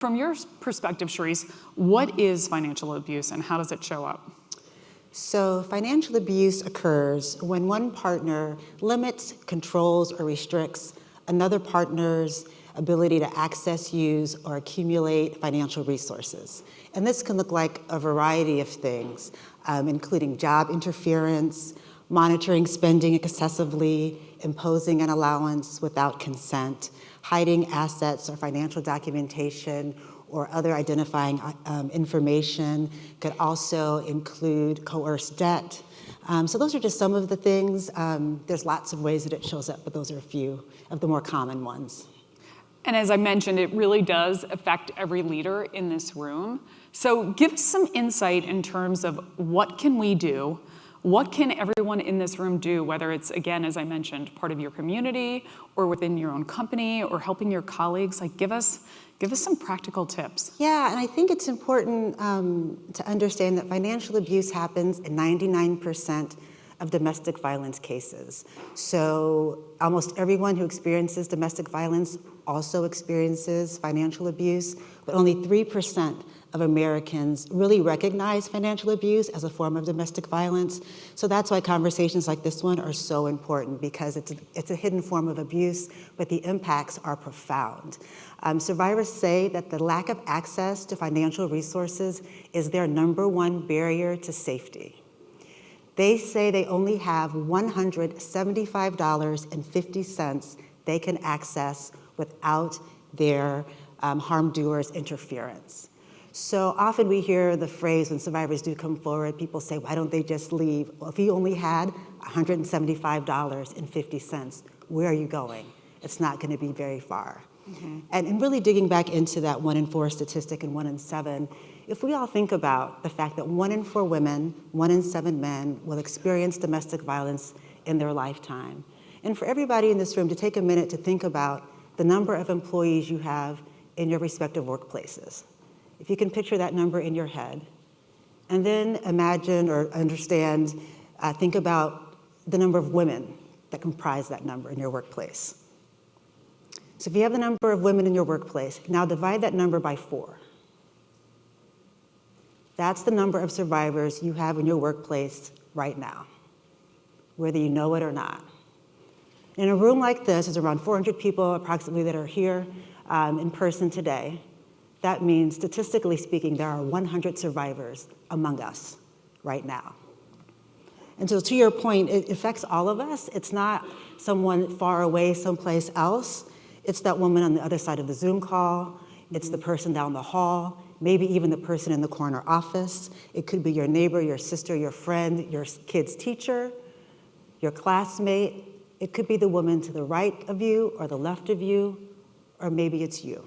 From your perspective, Sharisse, what is financial abuse and how does it show up? So financial abuse occurs when one partner limits, controls, or restricts another partner's ability to access, use, or accumulate financial resources. And this can look like a variety of things, including job interference, monitoring spending excessively, imposing an allowance without consent, hiding assets or financial documentation or other identifying information. Could also include coerced debt. So those are just some of the things. There's lots of ways that it shows up, but those are a few of the more common ones. And as I mentioned, it really does affect every leader in this room. So give us some insight in terms of what can we do? What can everyone in this room do, whether it's, again, as I mentioned, part of your community or within your own company or helping your colleagues? Like, give us some practical tips. Yeah, and I think it's important to understand that financial abuse happens in 99% of domestic violence cases. So almost everyone who experiences domestic violence also experiences financial abuse, but only 3% of Americans really recognize financial abuse as a form of domestic violence. So that's why conversations like this one are so important, because it's a hidden form of abuse, but the impacts are profound. Survivors say that the lack of access to financial resources is their #1 barrier to safety. They say they only have $175.50 they can access without their harm doer's interference. So often we hear the phrase when survivors do come forward, people say, why don't they just leave? Well, if you only had $175.50, where are you going? It's not going to be very far. Mm-hmm. And in really digging back into that 1 in 4 statistic and 1 in 7, if we all think about the fact that 1 in 4 women, 1 in 7 men will experience domestic violence in their lifetime. And for everybody in this room to take a minute to think about the number of employees you have in your respective workplaces. If you can picture that number in your head, and then imagine or understand, think about the number of women that comprise that number in your workplace. So if you have the number of women in your workplace, now divide that number by 4. That's the number of survivors you have in your workplace right now, whether you know it or not. In a room like this, there's around 400 people approximately that are here in person today. That means, statistically speaking, there are 100 survivors among us right now. And so to your point, it affects all of us. It's not someone far away someplace else. It's that woman on the other side of the Zoom call. It's the person down the hall, maybe even the person in the corner office. It could be your neighbor, your sister, your friend, your kid's teacher, your classmate. It could be the woman to the right of you or the left of you, or maybe it's you.